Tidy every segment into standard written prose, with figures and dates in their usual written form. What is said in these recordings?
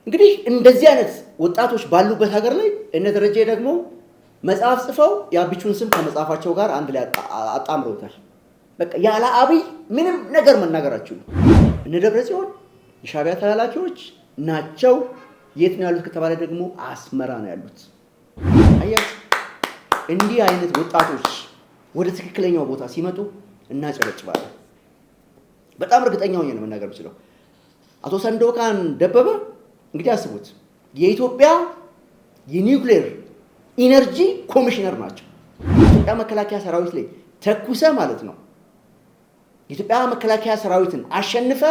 እንግዲህ እንደዚህ አይነት ወጣቶች ባሉበት ሀገር ላይ እነ ደረጀ ደግሞ መጽሐፍ ጽፈው የአብቹን ስም ከመጽሐፋቸው ጋር አንድ ላይ አጣምረውታል። በቃ ያለ አብይ ምንም ነገር መናገራችሁ እነ ደብረጽዮን የሻዕቢያ ተላላኪዎች ናቸው። የት ነው ያሉት ከተባለ ደግሞ አስመራ ነው ያሉት። አያችሁ፣ እንዲህ አይነት ወጣቶች ወደ ትክክለኛው ቦታ ሲመጡ እናጨበጭባለን። በጣም እርግጠኛ ሆኜ ነው መናገር የምችለው። አቶ ሰንዶቃን ደበበ እንግዲህ አስቡት፣ የኢትዮጵያ የኒውክሌር ኢነርጂ ኮሚሽነር ናቸው። የኢትዮጵያ መከላከያ ሰራዊት ላይ ተኩሰ ማለት ነው የኢትዮጵያ መከላከያ ሰራዊትን አሸንፈ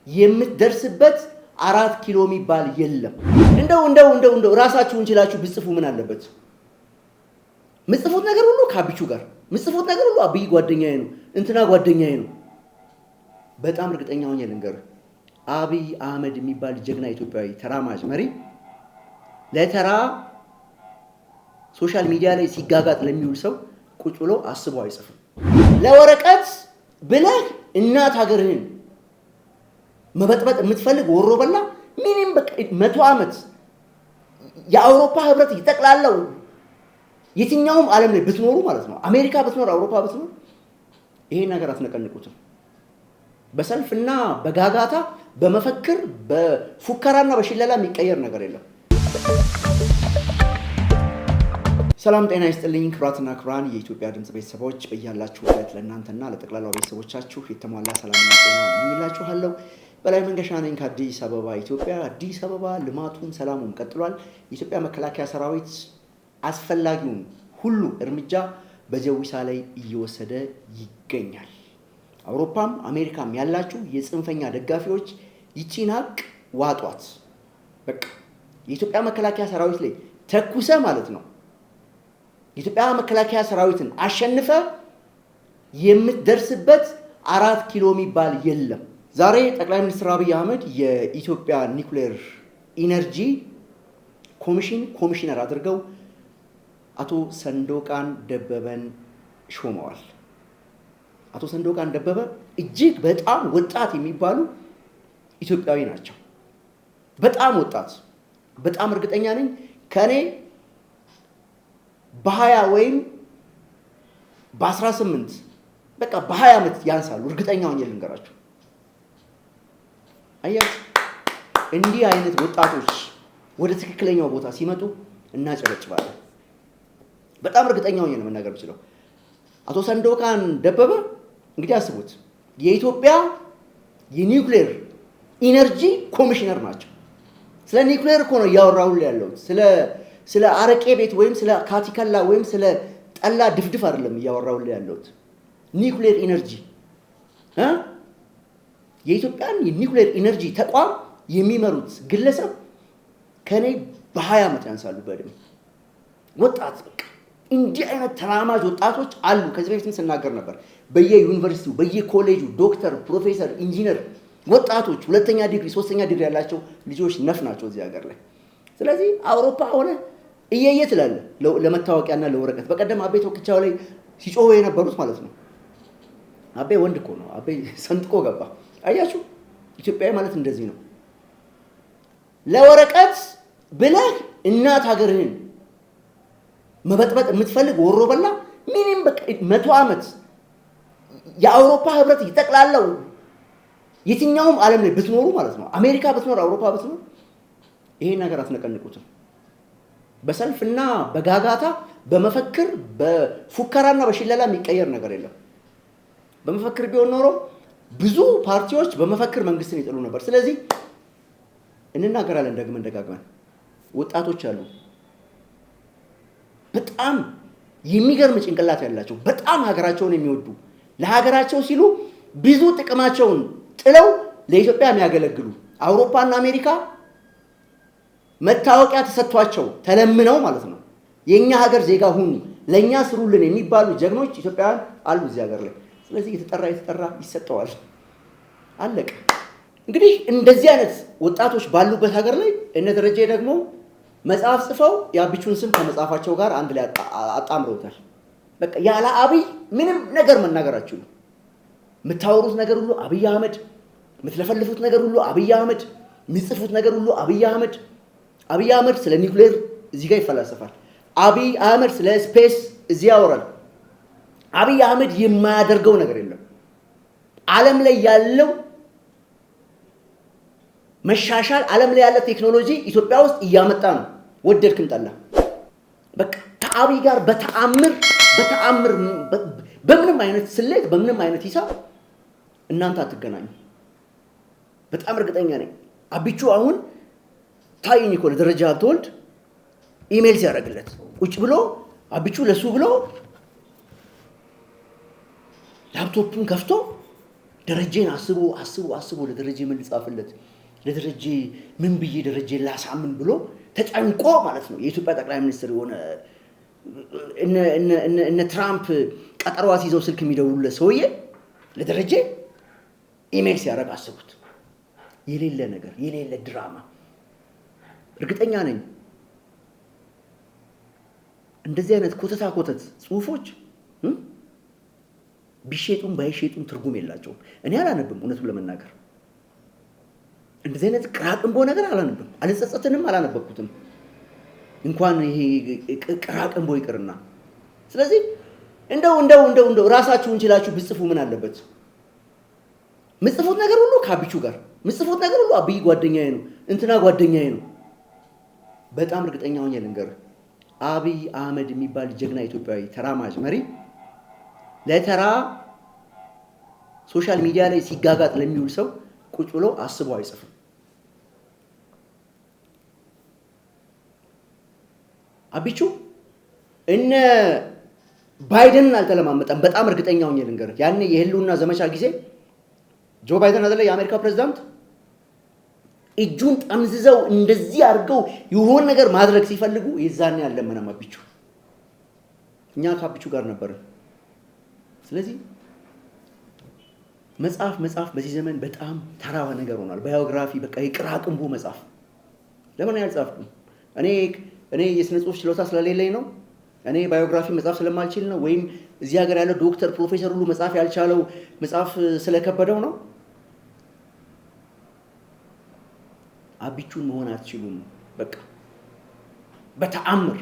የምትደርስበት 4 ኪሎ የሚባል የለም። እንደው ራሳችሁን ችላችሁ ብጽፉ ምን አለበት? ምጽፉት ነገር ሁሉ ከአብቹ ጋር ምጽፉት ነገር ሁሉ አብይ ጓደኛዬ ነው፣ እንትና ጓደኛዬ ነው። በጣም እርግጠኛ ሆኜ ልንገርህ፣ አብይ አህመድ የሚባል ጀግና ኢትዮጵያዊ ተራማጅ መሪ ለተራ ሶሻል ሚዲያ ላይ ሲጋጋጥ ለሚውል ሰው ቁጭ ብሎ አስቦ አይጽፍም። ለወረቀት ብለህ እናት ሀገርህን መበጥበጥ የምትፈልግ ወሮ በላ ምንም በቃ 100 ዓመት የአውሮፓ ህብረት ይጠቅላለው የትኛውም ዓለም ላይ ብትኖሩ ማለት ነው፣ አሜሪካ ብትኖር፣ አውሮፓ ብትኖር ይሄን ነገር አትነቀንቁትም። በሰልፍና በጋጋታ በመፈክር በፉከራና በሽለላ የሚቀየር ነገር የለም። ሰላም ጤና ይስጥልኝ ክብራትና ክብራን የኢትዮጵያ ድምጽ ቤተሰቦች በእያላችሁበት ለእናንተና ለጠቅላላው ቤተሰቦቻችሁ የተሟላ ሰላምና ጤና እመኝላችኋለሁ። በላይ መንገሻ ነኝ ከአዲስ አበባ ኢትዮጵያ። አዲስ አበባ ልማቱም ሰላሙም ቀጥሏል። የኢትዮጵያ መከላከያ ሰራዊት አስፈላጊውን ሁሉ እርምጃ በጀዊሳ ላይ እየወሰደ ይገኛል። አውሮፓም አሜሪካም ያላችሁ የጽንፈኛ ደጋፊዎች ይቺን ሀቅ ዋጧት። በቃ የኢትዮጵያ መከላከያ ሰራዊት ላይ ተኩሰ ማለት ነው የኢትዮጵያ መከላከያ ሰራዊትን አሸንፈ የምትደርስበት 4 ኪሎ የሚባል የለም። ዛሬ ጠቅላይ ሚኒስትር አብይ አህመድ የኢትዮጵያ ኒውክሌር ኢነርጂ ኮሚሽነር አድርገው አቶ ሰንዶቃን ደበበን ሾመዋል። አቶ ሰንዶቃን ደበበ እጅግ በጣም ወጣት የሚባሉ ኢትዮጵያዊ ናቸው። በጣም ወጣት፣ በጣም እርግጠኛ ነኝ ከኔ በ20 ወይም በ18 በቃ በ20 ዓመት ያንሳሉ። እርግጠኛ ሆኜ ልንገራችሁ። አያችሁ፣ እንዲህ አይነት ወጣቶች ወደ ትክክለኛው ቦታ ሲመጡ እናጨበጭባለን። በጣም እርግጠኛ ሆኜ ነው መናገር የምችለው። አቶ ሰንዶቃን ደበበ እንግዲህ አስቡት፣ የኢትዮጵያ የኒውክሌር ኢነርጂ ኮሚሽነር ናቸው። ስለ ኒውክሌር እኮ ነው እያወራሁልህ ያለሁት። ስለ አረቄ ቤት ወይም ስለ ካቲካላ ወይም ስለ ጠላ ድፍድፍ አይደለም እያወራሁልህ ያለሁት። ኒውክሌር ኢነርጂ የኢትዮጵያን የኒውክሌር ኢነርጂ ተቋም የሚመሩት ግለሰብ ከኔ በ20 ዓመት ያንሳሉ በእድሜ። ወጣት በቃ እንዲህ አይነት ተራማጅ ወጣቶች አሉ። ከዚህ በፊትም ስናገር ነበር። በየዩኒቨርሲቲው በየኮሌጁ ዶክተር፣ ፕሮፌሰር፣ ኢንጂነር ወጣቶች 2ኛ ዲግሪ 3ኛ ዲግሪ ያላቸው ልጆች ነፍ ናቸው እዚህ ሀገር ላይ። ስለዚህ አውሮፓ ሆነ እየየ ትላለህ ለመታወቂያና ለወረቀት። በቀደም አቤ ተወክቻው ላይ ሲጮሁ የነበሩት ማለት ነው። አቤ ወንድ እኮ ነው። አቤ ሰንጥቆ ገባ። አያችሁ፣ ኢትዮጵያዊ ማለት እንደዚህ ነው። ለወረቀት ብለህ እናት ሀገርህን መበጥበጥ የምትፈልግ ወሮ በላ ምንም በቃ 100 ዓመት የአውሮፓ ህብረት ይጠቅላለው የትኛውም ዓለም ላይ ብትኖሩ ማለት ነው፣ አሜሪካ ብትኖር፣ አውሮፓ ብትኖር ይሄን ነገር አትነቀንቁትም። በሰልፍና በጋጋታ በመፈክር በፉከራና በሽለላ የሚቀየር ነገር የለም። በመፈክር ቢሆን ኖሮ ብዙ ፓርቲዎች በመፈክር መንግስትን ይጥሉ ነበር። ስለዚህ እንናገራለን ደግመን ደጋግመን። ወጣቶች አሉ በጣም የሚገርም ጭንቅላት ያላቸው፣ በጣም ሀገራቸውን የሚወዱ፣ ለሀገራቸው ሲሉ ብዙ ጥቅማቸውን ጥለው ለኢትዮጵያ የሚያገለግሉ፣ አውሮፓና አሜሪካ መታወቂያ ተሰጥቷቸው ተለምነው ማለት ነው የኛ ሀገር ዜጋ ሁኑ፣ ለኛ ስሩልን የሚባሉ ጀግኖች ኢትዮጵያውያን አሉ እዚህ ሀገር ላይ። ስለዚህ የተጠራ ይሰጠዋል። አለቀ። እንግዲህ እንደዚህ አይነት ወጣቶች ባሉበት ሀገር ላይ እነ ደረጀ ደግሞ መጽሐፍ ጽፈው የአብቹን ስም ከመጽሐፋቸው ጋር አንድ ላይ አጣምረውታል። በቃ ያለ አብይ ምንም ነገር መናገራችሁ የምታወሩት ነገር ሁሉ አብይ አህመድ፣ የምትለፈልፉት ነገር ሁሉ አብይ አህመድ፣ የሚጽፉት ነገር ሁሉ አብይ አህመድ ስለ ኒውክሌር እዚህ ጋር ይፈላሰፋል። አብይ አህመድ ስለ ስፔስ እዚህ ያወራል። አብይ አህመድ የማያደርገው ነገር የለም። ዓለም ላይ ያለው መሻሻል፣ ዓለም ላይ ያለ ቴክኖሎጂ ኢትዮጵያ ውስጥ እያመጣ ነው። ወደድክም ጠላ በቃ ከአብይ ጋር በተአምር በምንም አይነት ስሌት በምንም አይነት ሂሳብ እናንተ አትገናኙ። በጣም እርግጠኛ ነኝ። አቢቹ አሁን ታይኝ እኮ ለደረጃ ሀብተወልድ ኢሜል ሲያደርግለት ቁጭ ብሎ አቢቹ ለሱ ብሎ ላፕቶፑን ከፍቶ ደረጀን አስቦ ለደረጀ ምን ልጻፍለት፣ ለደረጀ ምን ብዬ ደረጀ ላሳምን ብሎ ተጨንቆ ማለት ነው። የኢትዮጵያ ጠቅላይ ሚኒስትር የሆነ እነ ትራምፕ ቀጠሯት ይዘው ስልክ የሚደውሉለት ሰውዬ ለደረጀ ኢሜል ሲያደርግ አስቡት። የሌለ ነገር የሌለ ድራማ። እርግጠኛ ነኝ እንደዚህ አይነት ኮተት ጽሁፎች ቢሸጡም ባይሸጡም ትርጉም የላቸውም። እኔ አላነብም፣ እውነቱን ለመናገር እንደዚህ አይነት ቅራቅንቦ ነገር አላነብም። አልጸጸትንም፣ አላነበብኩትም እንኳን ይሄ ቅራቅንቦ ይቅርና። ስለዚህ እንደው ራሳችሁን ችላችሁ ብጽፉ ምን አለበት? ምጽፉት ነገር ሁሉ ከአቢቹ ጋር ምጽፉት ነገር ሁሉ አብይ ጓደኛዬ ነው፣ እንትና ጓደኛዬ ነው። በጣም እርግጠኛ ሆኜ ልንገርህ፣ አብይ አህመድ የሚባል ጀግና ኢትዮጵያዊ ተራማጅ መሪ ለተራ ሶሻል ሚዲያ ላይ ሲጋጋጥ ለሚውል ሰው ቁጭ ብሎ አስቦ አይጽፍም። አቢቹ እነ ባይደንን አልተለማመጠም። በጣም እርግጠኛ ሆኜ ልንገርህ፣ ያኔ የህልውና ዘመቻ ጊዜ ጆ ባይደን አይደለ የአሜሪካ ፕሬዝዳንት፣ እጁን ጠምዝዘው እንደዚህ አድርገው የሆነ ነገር ማድረግ ሲፈልጉ የዛኔ ያለመነም አቢቹ። እኛ ከአቢቹ ጋር ነበርን። ስለዚህ መጽሐፍ በዚህ ዘመን በጣም ተራ ነገር ሆኗል። ባዮግራፊ በቃ የቅራቅንቦ መጽሐፍ ለምን ያልጻፍኩም? እኔ የስነ ጽሁፍ ችሎታ ስለሌለኝ ነው? እኔ ባዮግራፊ መጽሐፍ ስለማልችል ነው? ወይም እዚህ ሀገር ያለው ዶክተር ፕሮፌሰር ሁሉ መጽሐፍ ያልቻለው መጽሐፍ ስለከበደው ነው? አቢቹን መሆን አትችሉም። በቃ በተአምር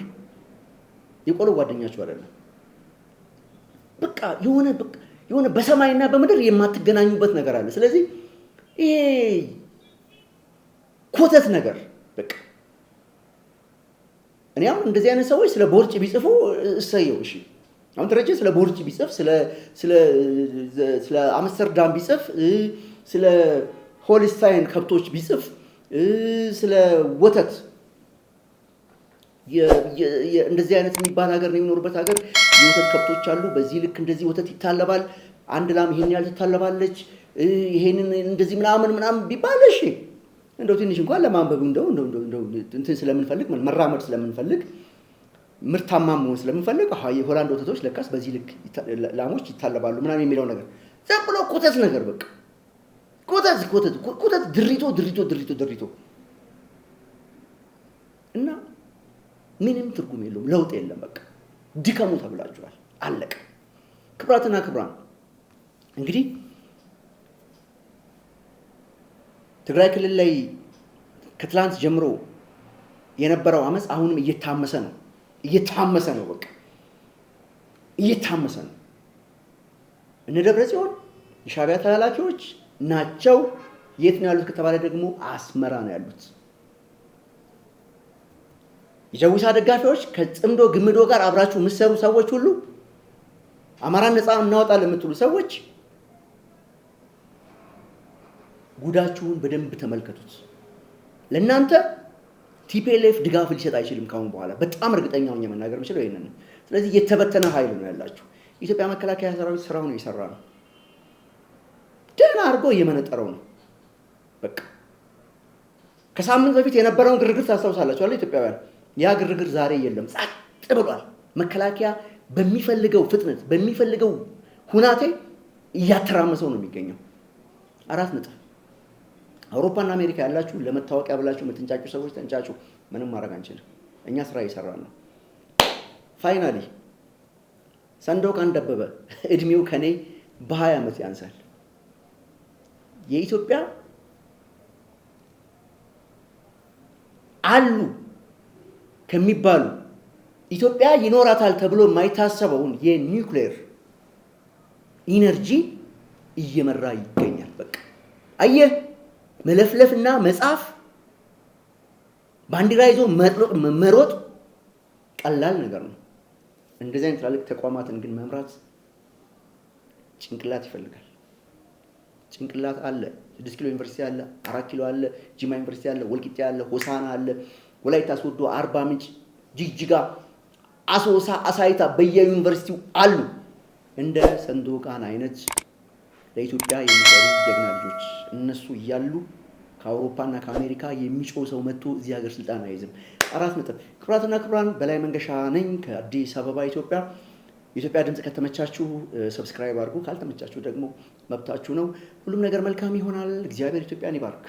የቆሎ ጓደኛችሁ አይደለም። በቃ የሆነ በሰማይና በምድር የማትገናኙበት ነገር አለ። ስለዚህ ይሄ ኮተት ነገር በቃ እኔ አሁን እንደዚህ አይነት ሰዎች ስለ ቦርጭ ቢጽፉ እሰየው። እሺ አሁን ደረጀ ስለ ቦርጭ ቢጽፍ፣ ስለ አምስተርዳም ቢጽፍ፣ ስለ ሆልስታይን ከብቶች ቢጽፍ፣ ስለ ወተት እንደዚህ አይነት የሚባል ሀገር ነው የሚኖርበት ሀገር የወተት ከብቶች አሉ። በዚህ ልክ እንደዚህ ወተት ይታለባል። አንድ ላም ይሄን ያህል ትታለባለች። ይሄንን እንደዚህ ምናምን ቢባል እሺ እንደው ትንሽ እንኳን ለማንበብ እንደው እንትን ስለምንፈልግ መራመድ ስለምንፈልግ ምርታማ መሆን ስለምንፈልግ የሆላንድ ወተቶች ለካስ በዚህ ልክ ላሞች ይታለባሉ ምናምን የሚለው ነገር ዝም ብሎ ኮተት ነገር በቃ ኮተት ድሪቶ እና ምንም ትርጉም የለውም። ለውጥ የለም። በቃ ድከሙ ተብላችኋል። አለቀ። ክብራትና ክብራን እንግዲህ ትግራይ ክልል ላይ ከትላንት ጀምሮ የነበረው አመጽ አሁንም እየታመሰ ነው። በቃ እየታመሰ ነው። እነ ደብረጽዮን የሻዕቢያ ተላላኪዎች ናቸው። የት ነው ያሉት ከተባለ ደግሞ አስመራ ነው ያሉት። የጀዊሳ ደጋፊዎች ከጽምዶ ግምዶ ጋር አብራችሁ የምትሰሩ ሰዎች ሁሉ አማራን ነፃ እናወጣለን የምትሉ ሰዎች ጉዳችሁን በደንብ ተመልከቱት። ለእናንተ ቲፒኤልኤፍ ድጋፍ ሊሰጥ አይችልም ካሁን በኋላ። በጣም እርግጠኛ ሆኜ መናገር የምችለው ይሄንን ነው። ስለዚህ የተበተነ ኃይል ነው ያላችሁ። ኢትዮጵያ መከላከያ ሰራዊት ስራውን እየሰራ ነው። ደህና አድርጎ እየመነጠረው ነው። በቃ ከሳምንት በፊት የነበረውን ግርግር ታስታውሳላችሁ አይደል ኢትዮጵያውያን? ያ ግርግር ዛሬ የለም፣ ጸጥ ብሏል። መከላከያ በሚፈልገው ፍጥነት በሚፈልገው ሁናቴ እያተራመሰው ነው የሚገኘው። 4 ነጥብ። አውሮፓና አሜሪካ ያላችሁ ለመታወቂያ ብላችሁ የምትንጫጩ ሰዎች ተንጫጩ። ምንም ማድረግ አንችልም። እኛ ስራ እየሰራን ነው። ፋይናሊ ሰንዶቃን ደበበ እድሜው ከኔ በ20 ዓመት ያንሳል። የኢትዮጵያ አሉ ከሚባሉ ኢትዮጵያ ይኖራታል ተብሎ የማይታሰበውን የኒውክሌር ኢነርጂ እየመራ ይገኛል። በቃ አየህ፣ መለፍለፍና መጻፍ ባንዲራ ይዞ መሮጥ ቀላል ነገር ነው። እንደዚህ አይነት ትላልቅ ተቋማትን ግን መምራት ጭንቅላት ይፈልጋል። ጭንቅላት አለ። 6 ኪሎ ዩኒቨርሲቲ አለ፣ 4 ኪሎ አለ፣ ጂማ ዩኒቨርሲቲ አለ፣ ወልቂጤ አለ፣ ሆሳና አለ፣ ወላይታ ሶዶ፣ አርባ ምንጭ፣ ጅግጅጋ፣ አሶሳ፣ አሳይታ በየዩኒቨርሲቲው አሉ። እንደ ሰንዶቃን አይነት ለኢትዮጵያ የሚሰሩ ጀግና ልጆች እነሱ እያሉ ከአውሮፓና ከአሜሪካ የሚጮህ ሰው መጥቶ እዚህ ሀገር ስልጣን አይይዝም። 4 ነጥብ። ክቡራትና ክቡራን፣ በላይ መንገሻ ነኝ ከአዲስ አበባ ኢትዮጵያ። የኢትዮጵያ ድምጽ ከተመቻችሁ ሰብስክራይብ አድርጉ፣ ካልተመቻችሁ ደግሞ መብታችሁ ነው። ሁሉም ነገር መልካም ይሆናል። እግዚአብሔር ኢትዮጵያን ይባርክ።